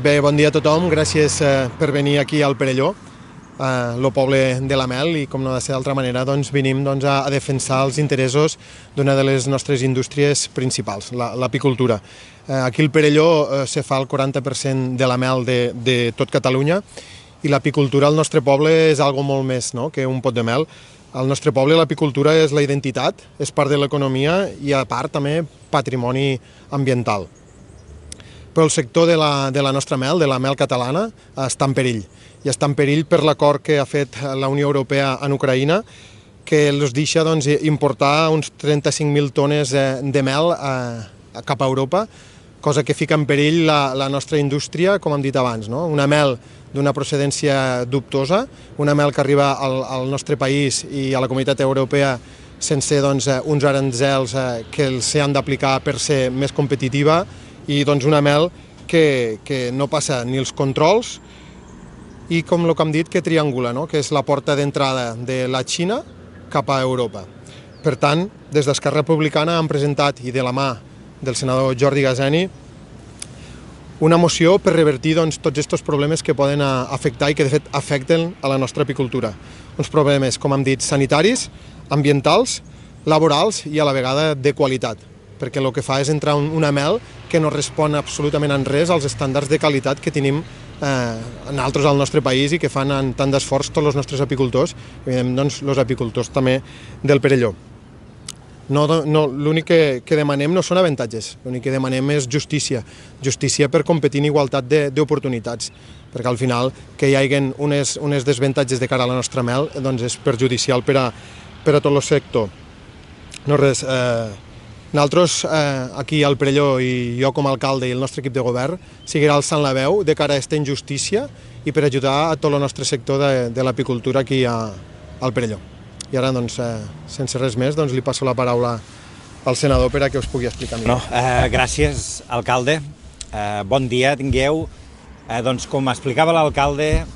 Bé, bon dia a tothom, gràcies per venir aquí al Perelló, el poble de la mel, i com no ha de ser d'altra manera, venim a defensar els interessos d'una de les nostres indústries principals, l'apicultura. Aquí al Perelló se fa el 40% de la mel de tot Catalunya, i l'apicultura al nostre poble és algo molt més que un pot de mel. Al nostre poble l'apicultura és la identitat, és part de l'economia i a part també patrimoni ambiental. Però el sector de la nostra mel, de la mel catalana, està en perill. I està en perill per l'acord que ha fet la Unió Europea en Ucraïna, que els deixa importar uns 35.000 tones de mel cap a Europa, cosa que fica en perill la nostra indústria, com hem dit abans. Una mel d'una procedència dubtosa, una mel que arriba al nostre país i a la Comunitat Europea sense uns aranzels que s'han d'aplicar per ser més competitiva, i una mel que no passa ni els controls i, com el que hem dit, que triangula, que és la porta d'entrada de la Xina cap a Europa. Per tant, des d'Esquerra Republicana hem presentat, i de la mà del senador Jordi Gaseni, una moció per revertir tots aquests problemes que poden afectar i que de fet afecten a la nostra apicultura. Uns problemes, com hem dit, sanitaris, ambientals, laborals i a la vegada de qualitat, perquè el que fa és entrar una mel que no respon absolutament en res als estàndards de qualitat que tenim nosaltres al nostre país i que fan amb tant d'esforç tots els nostres apicultors, i evidentment els apicultors també del Perelló. L'únic que demanem no són avantatges, l'únic que demanem és justícia, justícia per competir en igualtat d'oportunitats, perquè al final que hi hagi unes desavantatges de cara a la nostra mel és perjudicial per a tot el sector. No res, nosaltres aquí al Perelló, i jo com a alcalde i el nostre equip de govern, seguirà alçant la veu de cara a aquesta injustícia i per ajudar a tot el nostre sector de l'apicultura aquí al Perelló. I ara, sense res més, li passo la paraula al senador per a que us pugui explicar millor. Gràcies, alcalde. Bon dia, tingueu. Com explicava l'alcalde,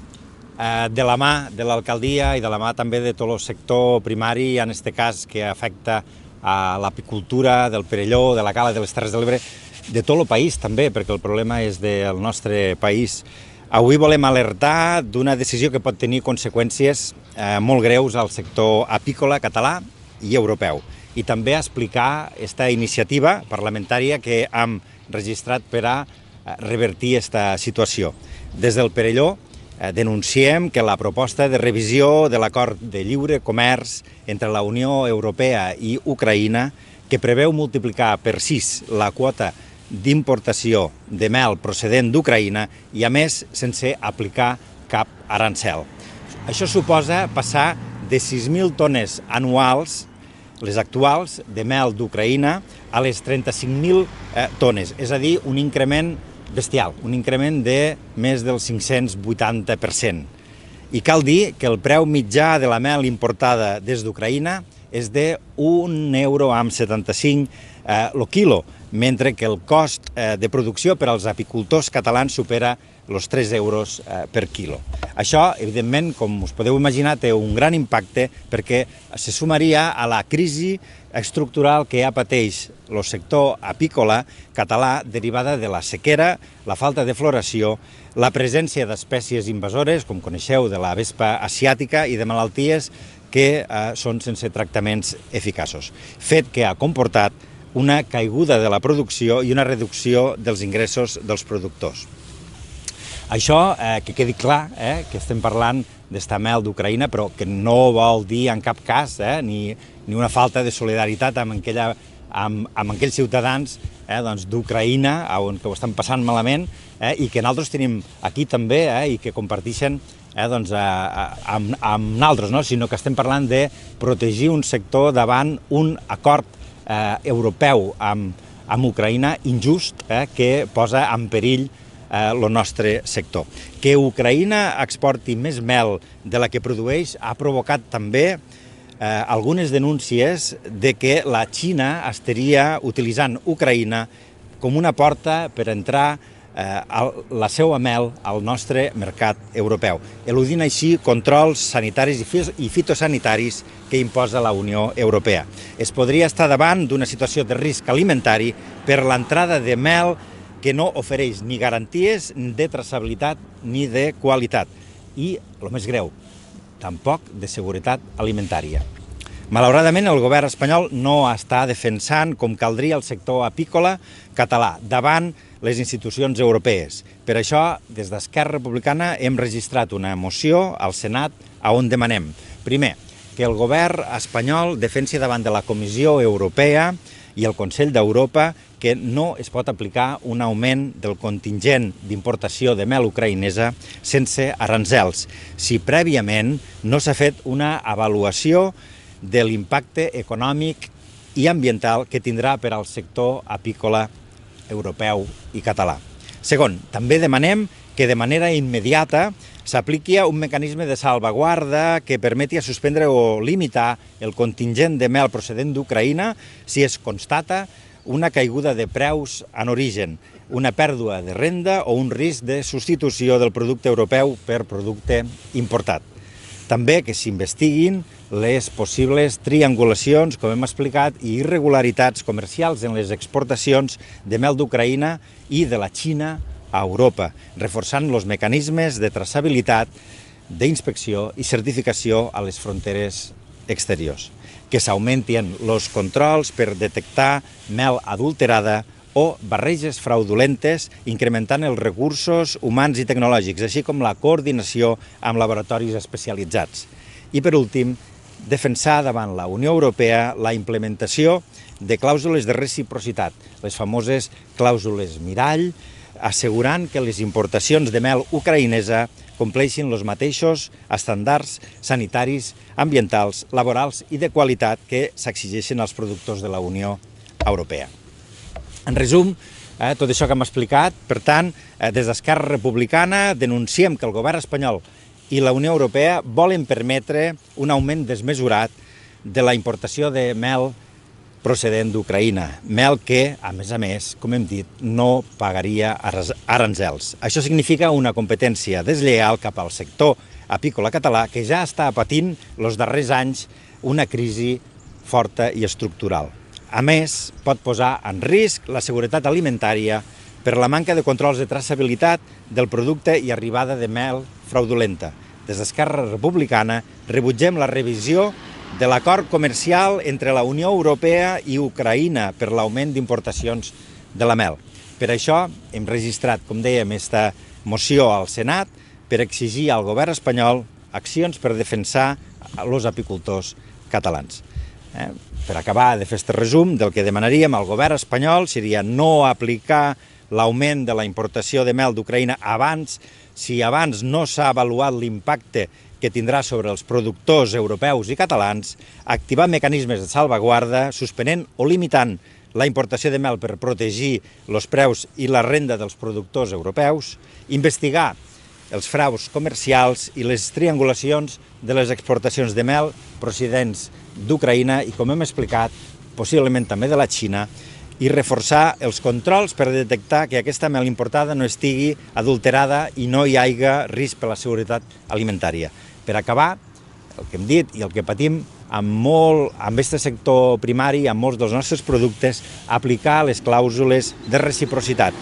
de la mà de l'alcaldia i de la mà també de tot el sector primari, en aquest cas que afecta a l'apicultura del Perelló, de la Cala de les Terres de l'Ebre, de tot el país també, perquè el problema és del nostre país. Avui volem alertar d'una decisió que pot tenir conseqüències molt greus al sector apícola català i europeu, i també explicar aquesta iniciativa parlamentària que hem registrat per a revertir aquesta situació. Des del Perelló denunciem que la proposta de revisió de l'acord de lliure comerç entre la Unió Europea i Ucraïna, que preveu multiplicar per 6 la quota d'importació de mel procedent d'Ucraïna i, a més, sense aplicar cap arancel. Això suposa passar de 6.000 tones anuals, les actuals, de mel d'Ucraïna, a les 35.000 tones, és a dir, un increment bestial, un increment de més del 580%. I cal dir que el preu mitjà de la mel importada des d'Ucraïna és de €1,75 el quilo, mentre que el cost de producció per als apicultors catalans supera els €3 per quilo. Això, evidentment, com us podeu imaginar, té un gran impacte perquè se sumaria a la crisi estructural que ja pateix el sector apícola català derivada de la sequera, la falta de floració, la presència d'espècies invasores, com coneixeu, de la vespa asiàtica, i de malalties que són sense tractaments eficaços, fet que ha comportat una caiguda de la producció i una reducció dels ingressos dels productors. Això, que quedi clar, que estem parlant d'esta mel d'Ucraïna, però que no vol dir en cap cas ni una falta de solidaritat amb aquells ciutadans d'Ucraïna que ho estan passant malament i que nosaltres tenim aquí també i que comparteixen amb nosaltres, sinó que estem parlant de protegir un sector davant un acord europeu amb Ucraïna injust que posa en perill el nostre sector. Que Ucraïna exporti més mel de la que produeix ha provocat també algunes denúncies de que la Xina estaria utilitzant Ucraïna com una porta per entrar la seva mel al nostre mercat europeu, eludint així controls sanitaris i fitosanitaris que imposa la Unió Europea. Es podria estar davant d'una situació de risc alimentari per l'entrada de mel que no ofereix ni garanties de traçabilitat ni de qualitat i, el més greu, tampoc de seguretat alimentària. Malauradament, el govern espanyol no està defensant com caldria el sector apícola català davant les institucions europees. Per això, des d'Esquerra Republicana hem registrat una moció al Senat on demanem, primer, que el govern espanyol defensi davant de la Comissió Europea i el Consell d'Europa que no es pot aplicar un augment del contingent d'importació de mel ucraïnesa sense aranzels, si prèviament no s'ha fet una avaluació de l'impacte econòmic i ambiental que tindrà per al sector apícola europeu i català. Segon, també demanem que de manera immediata s'apliqui un mecanisme de salvaguarda que permeti suspendre o limitar el contingent de mel procedent d'Ucraïna si es constata una caiguda de preus en origen, una pèrdua de renda o un risc de substitució del producte europeu per producte importat. També que s'investiguin les possibles triangulacions, com hem explicat, i irregularitats comercials en les exportacions de mel d'Ucraïna i de la Xina a Europa, reforçant els mecanismes de traçabilitat, d'inspecció i certificació a les fronteres exteriors. Que s'augmentin els controls per detectar mel adulterada o barreges fraudulentes, incrementant els recursos humans i tecnològics, així com la coordinació amb laboratoris especialitzats. I, per últim, defensar davant la Unió Europea la implementació de clàusules de reciprocitat, les famoses clàusules mirall, assegurant que les importacions de mel ucraïnesa compleixin els mateixos estàndards sanitaris, ambientals, laborals i de qualitat que s'exigeixen als productors de la Unió Europea. En resum, tot això que hem explicat, per tant, des d'Esquerra Republicana denunciem que el govern espanyol i la Unió Europea volen permetre un augment desmesurat de la importació de mel procedent d'Ucraïna, mel que, a més, com hem dit, no pagaria aranzels. Això significa una competència deslleial cap al sector apícola català que ja està patint els darrers anys una crisi forta i estructural. A més, pot posar en risc la seguretat alimentària per la manca de controls de traçabilitat del producte i arribada de mel fraudulenta. Des d'Esquerra Republicana rebutgem la revisió de l'acord comercial entre la Unió Europea i Ucraïna per l'augment d'importacions de la mel. Per això hem registrat, com dèiem, aquesta moció al Senat per exigir al govern espanyol accions per defensar els apicultors catalans. Per acabar de fer aquest resum, del que demanaríem al govern espanyol seria no aplicar l'augment de la importació de mel d'Ucraïna si abans no s'ha avaluat l'impacte que tindrà sobre els productors europeus i catalans, activar mecanismes de salvaguarda, suspenent o limitant la importació de mel per protegir els preus i la renda dels productors europeus, investigar els fraus comercials i les triangulacions de les exportacions de mel procedents d'Ucraïna i, com hem explicat, possiblement també de la Xina, i reforçar els controls per detectar que aquesta mel importada no estigui adulterada i no hi hagi risc per a la seguretat alimentària. Per acabar, el que hem dit i el que patim amb aquest sector primari, amb molts dels nostres productes, aplicar les clàusules de reciprocitat.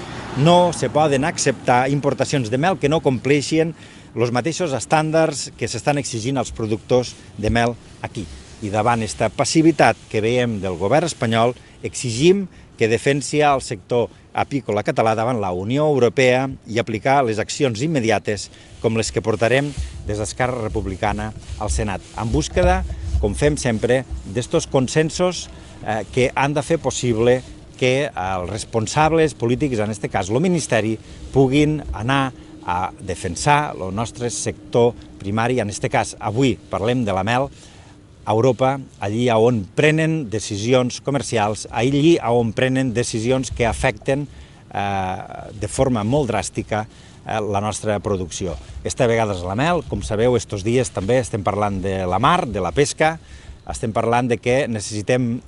No se poden acceptar importacions de mel que no compleixin els mateixos estàndards que s'estan exigint als productors de mel aquí. I davant aquesta passivitat que veiem del govern espanyol, exigim que defensi el sector apícola català davant la Unió Europea i aplicar les accions immediates com les que portarem des d'Esquerra Republicana al Senat, en búsqueda, com fem sempre, d'estos consensos que han de fer possible que els responsables polítics, en aquest cas el Ministeri, puguin anar a defensar el nostre sector primari, en aquest cas avui parlem de la mel, a Europa, allí on prenen decisions comercials, allí on prenen decisions que afecten de forma molt dràstica la nostra producció. Esta vegada és la mel, com sabeu, estos dies també estem parlant de la mar, de la pesca, estem parlant de que necessitem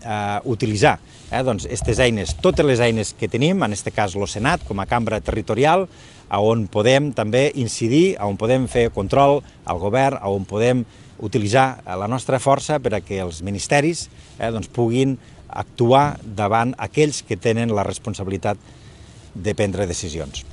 utilitzar aquestes eines, totes les eines que tenim, en aquest cas el Senat, com a cambra territorial, on podem també incidir, on podem fer control al govern, on podem utilitzar la nostra força per a que els ministeris puguin actuar davant aquells que tenen la responsabilitat de prendre decisions.